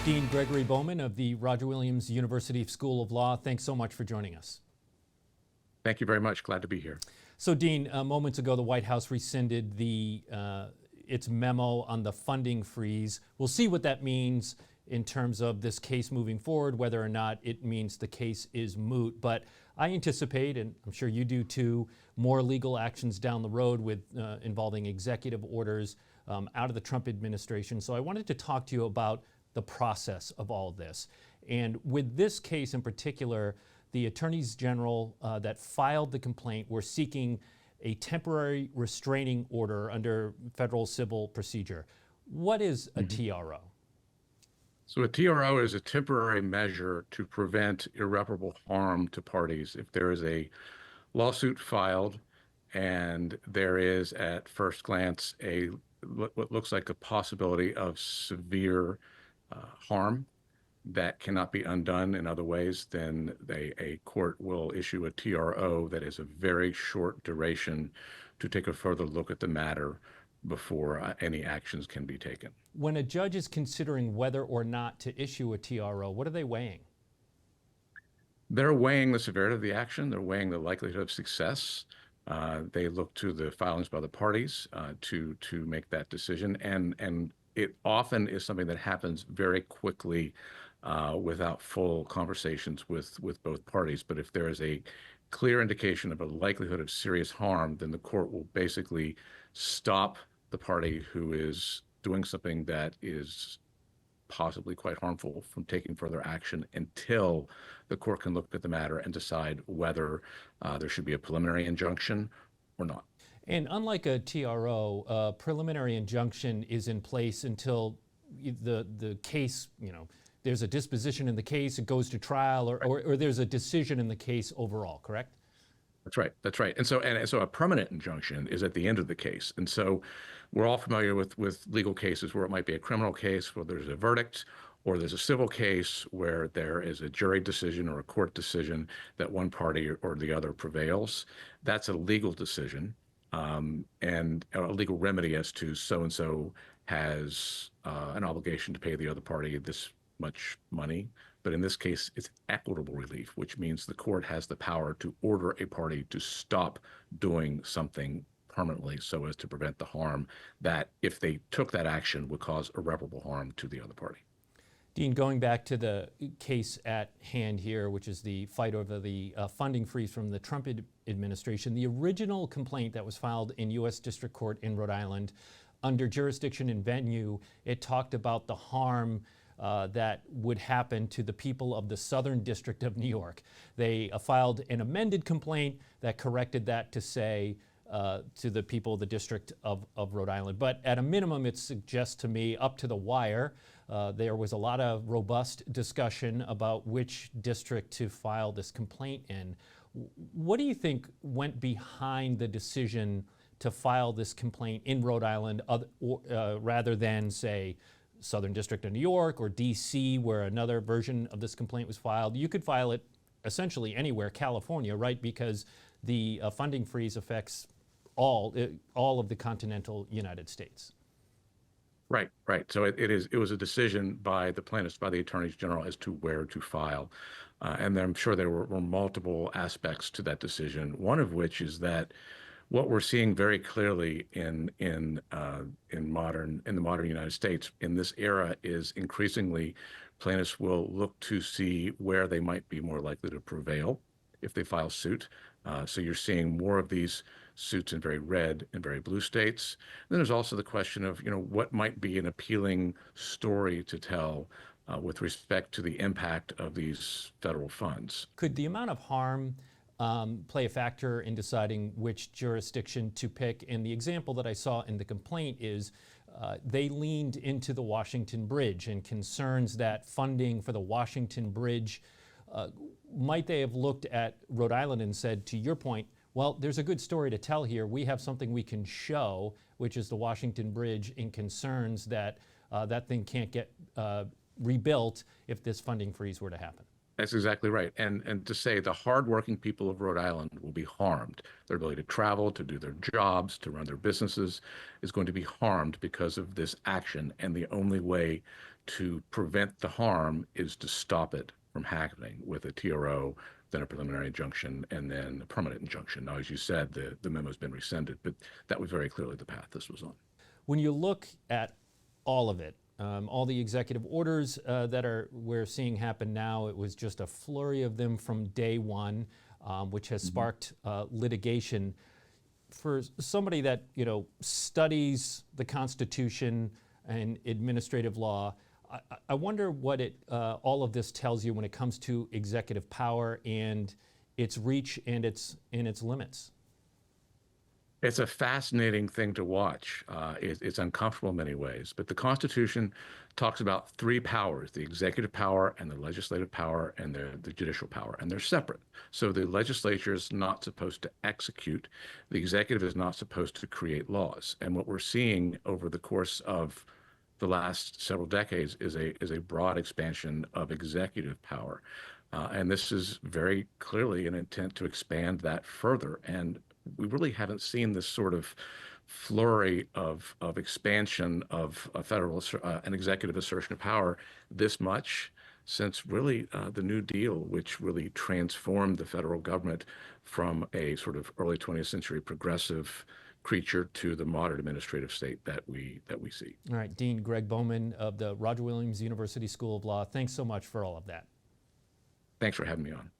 Dean Gregory Bowman of the Roger Williams University School of Law, thanks so much for joining us. Thank you very much. Glad to be here. So, Dean, moments ago, the White House rescinded its memo on the funding freeze. We'll see what that means in terms of this case moving forward, whether or not it means the case is moot. But I anticipate, and I'm sure you do too, more legal actions down the road with involving executive orders out of the Trump administration. So I wanted to talk to you about the process of all of this. And with this case in particular, the attorneys general that filed the complaint were seeking a temporary restraining order under federal civil procedure. What is a TRO? So a TRO is a temporary measure to prevent irreparable harm to parties. If there is a lawsuit filed and there is at first glance what looks like a possibility of severe harm that cannot be undone in other ways, then a court will issue a TRO that is a very short duration to take a further look at the matter before any actions can be taken. When a judge is considering whether or not to issue a TRO, what are they weighing? They're weighing the severity of the action. They're weighing the likelihood of success. They look to the filings by the parties to make that decision. And it often is something that happens very quickly without full conversations with both parties. But if there is a clear indication of a likelihood of serious harm, then the court will basically stop the party who is doing something that is possibly quite harmful from taking further action until the court can look at the matter and decide whether there should be a preliminary injunction or not. And unlike a TRO, a preliminary injunction is in place until the case, there's a disposition in the case, it goes to trial, or there's a decision in the case overall, correct? That's right. That's right. And so a permanent injunction is at the end of the case. And so we're all familiar with legal cases where it might be a criminal case where there's a verdict, or there's a civil case where there is a jury decision or a court decision that one party or the other prevails. That's a legal decision and a legal remedy as to so-and-so has an obligation to pay the other party this much money. But in this case, it's equitable relief, which means the court has the power to order a party to stop doing something permanently so as to prevent the harm that, if they took that action, would cause irreparable harm to the other party. Dean, going back to the case at hand here, which is the fight over the funding freeze from the Trump administration, the original complaint that was filed in U.S. District Court in Rhode Island under jurisdiction and venue, it talked about the harm that would happen to the people of the Southern District of New York. They filed an amended complaint that corrected that to say to the people of the District of Rhode Island. But at a minimum, it suggests to me, up to the wire, there was a lot of robust discussion about which district to file this complaint in. What do you think went behind the decision to file this complaint in Rhode Island rather than, say, Southern District of New York or D.C., where another version of this complaint was filed? You could file it essentially anywhere, California, right? Because the funding freeze affects all of the continental United States. Right, right. So it was a decision by the plaintiffs, by the attorneys general, as to where to file. And I'm sure there were multiple aspects to that decision, one of which is that what we're seeing very clearly in the modern United States in this era is increasingly plaintiffs will look to see where they might be more likely to prevail if they file suit. So you're seeing more of these suits in very red and very blue states. And then there's also the question of what might be an appealing story to tell with respect to the impact of these federal funds. Could the amount of harm play a factor in deciding which jurisdiction to pick? And the example that I saw in the complaint is they leaned into the Washington Bridge and concerns that funding for the Washington Bridge, might they have looked at Rhode Island and said, to your point, well, there's a good story to tell here. We have something we can show, which is the Washington Bridge, in concerns that that thing can't get rebuilt if this funding freeze were to happen. That's exactly right. And to say the hardworking people of Rhode Island will be harmed, their ability to travel, to do their jobs, to run their businesses is going to be harmed because of this action. And the only way to prevent the harm is to stop it from happening with a TRO, then a preliminary injunction, and then a permanent injunction. Now, as you said, the memo's been rescinded, but that was very clearly the path this was on. When you look at all of it, all the executive orders that we're seeing happen now, it was just a flurry of them from day one, which has sparked litigation. For somebody that studies the Constitution and administrative law, I wonder what all of this tells you when it comes to executive power and its reach and its limits. It's a fascinating thing to watch. It's uncomfortable in many ways, but the Constitution talks about three powers: the executive power and the legislative power and the judicial power, and they're separate. So the legislature is not supposed to execute. The executive is not supposed to create laws. And what we're seeing over the course of the last several decades is a broad expansion of executive power. And this is very clearly an intent to expand that further. And we really haven't seen this sort of flurry of expansion of a federal an executive assertion of power this much since really the New Deal, which really transformed the federal government from a sort of early 20th century progressive creature to the modern administrative state that we see. All right, Dean Greg Bowman of the Roger Williams University School of Law, thanks so much for all of that. Thanks for having me on.